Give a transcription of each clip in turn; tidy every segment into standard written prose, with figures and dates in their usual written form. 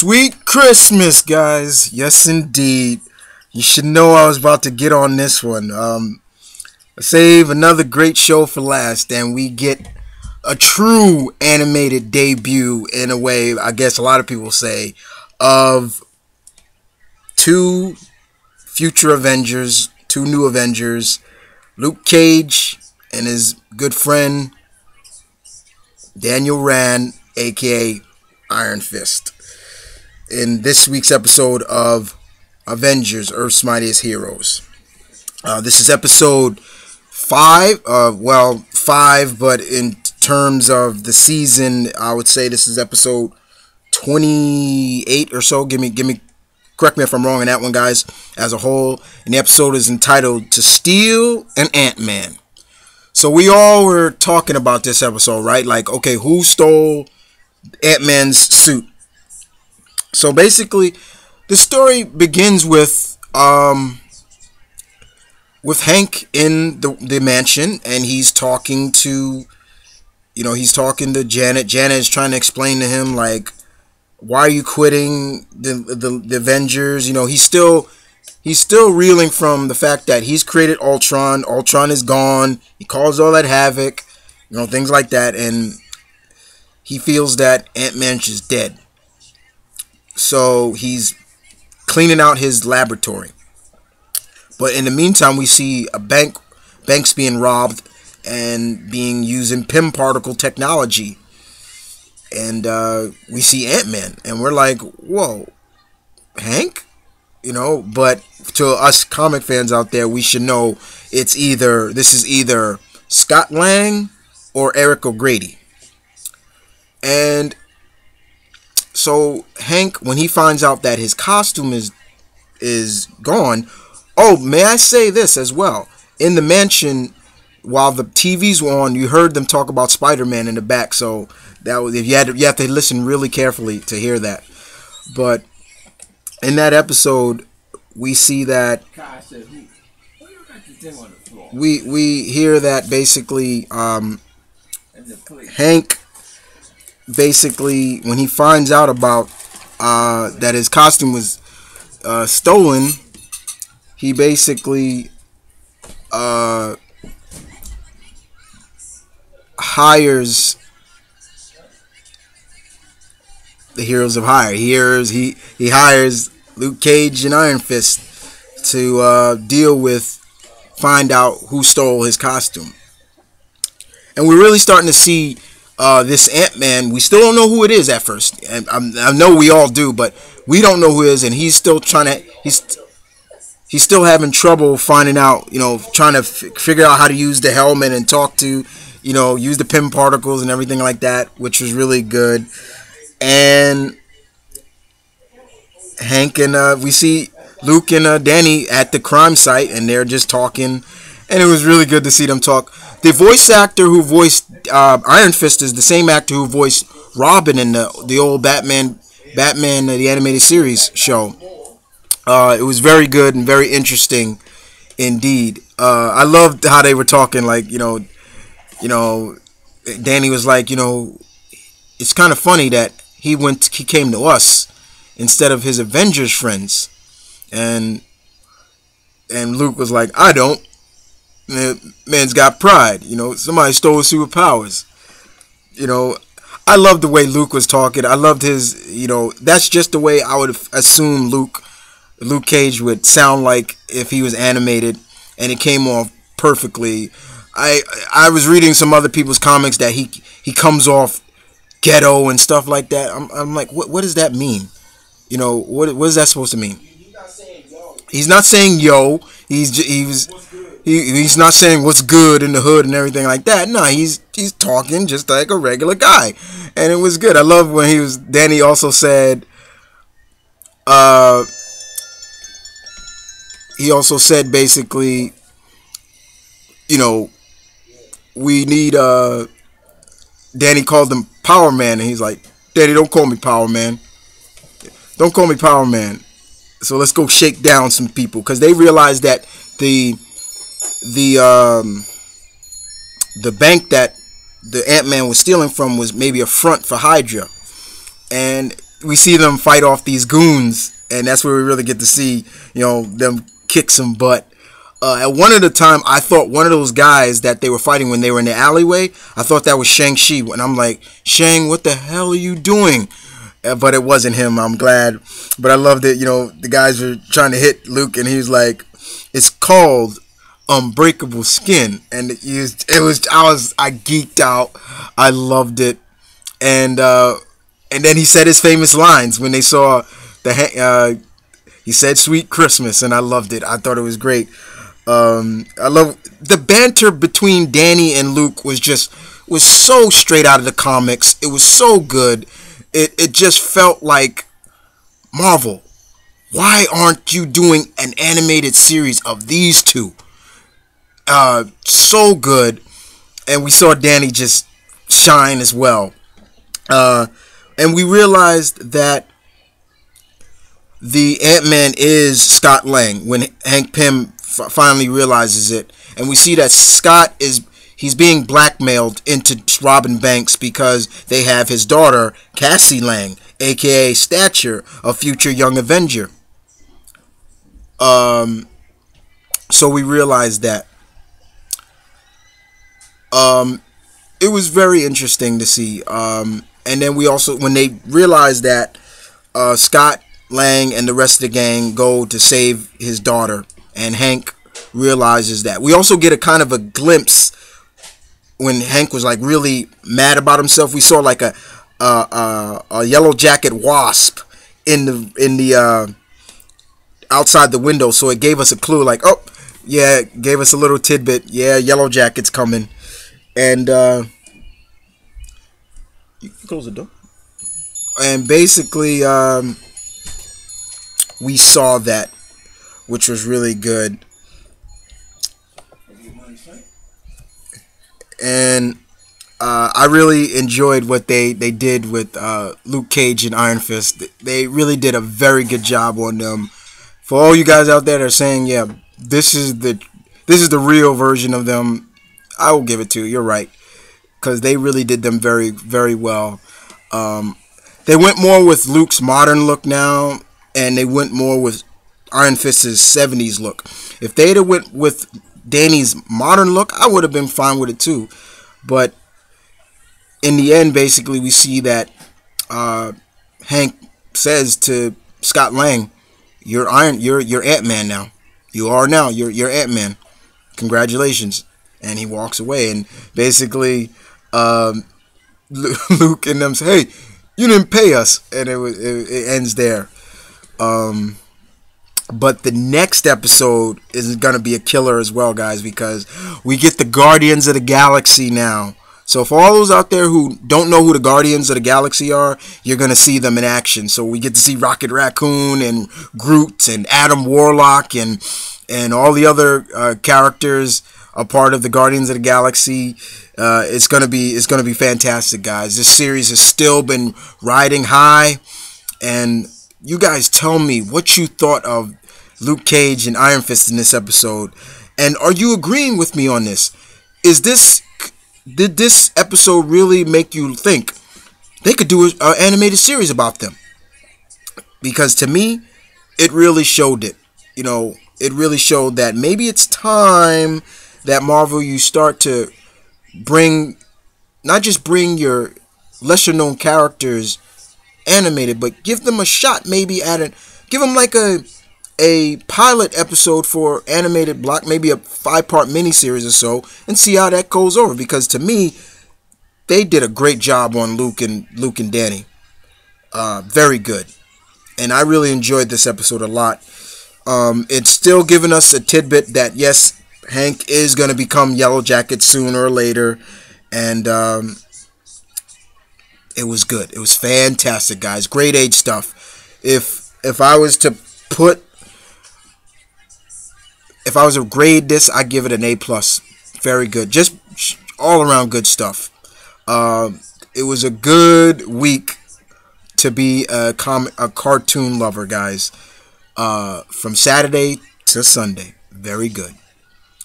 Sweet Christmas, guys. Yes, indeed. You should know I was about to get on this one. Save another great show for last, and we get a true animated debut, in a way, I guess a lot of people say, of two future Avengers, two new Avengers, Luke Cage and his good friend Daniel Rand, aka Iron Fist, in this week's episode of Avengers, Earth's Mightiest Heroes. This is episode 5, five, but in terms of the season, I would say this is episode 28 or so. Correct me if I'm wrong on that one, guys, as a whole. And the episode is entitled To Steal an Ant-Man. So we all were talking about this episode, right? Like, okay, who stole Ant-Man's suit? So basically, the story begins with Hank in the mansion, and he's talking to Janet. Janet is trying to explain to him, like, why are you quitting the Avengers? You know, he's still reeling from the fact that he's created Ultron. Ultron is gone. He caused all that havoc, things like that, and he feels that Ant-Man is dead. So he's cleaning out his laboratory. But in the meantime, we see banks being robbed and being using PIM particle technology. And we see Ant-Man, and we're like, whoa, Hank? But to us comic fans out there, we should know this is either Scott Lang or Eric O'Grady. And so Hank, when he finds out that his costume is gone, oh, may I say this as well? In the mansion, while the TVs were on, you heard them talk about Spider-Man in the back. So that was, you have to listen really carefully to hear that. But in that episode, we see that we hear that basically Hank, basically, when he finds out about that his costume was stolen, he basically hires the Heroes of Hire. He hires Luke Cage and Iron Fist to find out who stole his costume. And we're really starting to see this Ant-Man. We still don't know who it is at first, and I know we all do, but we don't know who it is, and he's still he's still having trouble finding out, trying to figure out how to use the helmet and talk to, use the PIM particles and everything like that, which was really good. And Hank and we see Luke and Danny at the crime site, and they're just talking, and it was really good to see them talk. The voice actor who voiced Iron Fist is the same actor who voiced Robin in the old Batman the animated series show. It was very good and very interesting indeed. I loved how they were talking, like, Danny was like, it's kind of funny that he came to us instead of his Avengers friends, and Luke was like, I don't. Man's got pride. Somebody stole his superpowers. I loved the way Luke was talking. I loved his, that's just the way I would assume Luke Cage would sound like if he was animated, and it came off perfectly. I was reading some other people's comics that he comes off ghetto and stuff like that. I'm like, what does that mean? What is that supposed to mean? He's not saying yo. He's not saying what's good in the hood and everything like that. No, he's talking just like a regular guy, and it was good. I love when Danny also said, he also said basically, we need Danny called him Power Man, and he's like, Daddy, don't call me Power Man. Don't call me Power Man. So let's go shake down some people, because they realized that the bank that the Ant-Man was stealing from was maybe a front for Hydra, and we see them fight off these goons, and that's where we really get to see, them kick some butt. At one of the time, I thought one of those guys that they were fighting when they were in the alleyway, I thought that was Shang-Chi. And I'm like, Shang, what the hell are you doing? But it wasn't him. I'm glad. But I loved it. The guys were trying to hit Luke, and he was like, it's called Unbreakable Skin. And I geeked out. I loved it. And then he said his famous lines when they saw he said "Sweet Christmas," and I loved it. I thought it was great. I love the banter between Danny and Luke was so straight out of the comics. It was so good. It just felt like, Marvel, why aren't you doing an animated series of these two? So good. And we saw Danny just shine as well. And we realized that the Ant-Man is Scott Lang when Hank Pym finally realizes it. And we see that Scott he's being blackmailed into robbing banks because they have his daughter, Cassie Lang, aka Stature, a future young Avenger. So we realized that. It was very interesting to see. And then we also, when they realized that Scott Lang and the rest of the gang go to save his daughter, and Hank realizes that. We also get a kind of a glimpse when Hank was like really mad about himself. We saw like a yellow jacket wasp in the outside the window, so it gave us a clue. Like, oh yeah, gave us a little tidbit. Yeah, yellow jacket's coming, and you can close the door. And basically, we saw that, which was really good. And I really enjoyed what they did with Luke Cage and Iron Fist. They really did a very good job on them. For all you guys out there that are saying, yeah, this is the real version of them, I will give it to you. You're right, because they really did them very, very well. They went more with Luke's modern look now, and they went more with Iron Fist's 70s look. If they'd have went with Danny's modern look, I would have been fine with it too. But in the end, basically, we see that Hank says to Scott Lang, "You're Ant-Man now. You are now. You're Ant-Man. Congratulations." And he walks away, and basically, Luke and them say, "Hey, you didn't pay us," and it ends there. But the next episode is going to be a killer as well, guys, because we get the Guardians of the Galaxy now. So for all those out there who don't know who the Guardians of the Galaxy are, you're going to see them in action. So we get to see Rocket Raccoon and Groot and Adam Warlock and all the other characters a part of the Guardians of the Galaxy. It's gonna be fantastic, guys. This series has still been riding high, and you guys tell me what you thought of Luke Cage and Iron Fist in this episode, and are you agreeing with me on this? Did this episode really make you think they could do an animated series about them? Because to me, it really showed it. It really showed that maybe it's time that Marvel, you start to not just bring your lesser known characters animated, but give them a shot, maybe give them like a pilot episode for animated block, maybe a 5-part miniseries or so, and see how that goes over. Because to me, they did a great job on Luke and Danny. Very good. And I really enjoyed this episode a lot. It's still giving us a tidbit that yes, Hank is going to become Yellow Jacket sooner or later, and it was good. It was fantastic, guys. Grade age stuff. If I was to grade this, I'd give it an A+. Very good. Just all around good stuff. It was a good week to be a cartoon lover, guys. From Saturday to Sunday. Very good.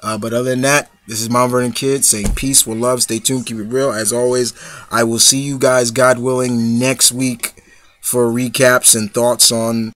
But other than that, this is Mount Vernon Kid saying peace with love. Stay tuned. Keep it real. As always, I will see you guys, God willing, next week for recaps and thoughts on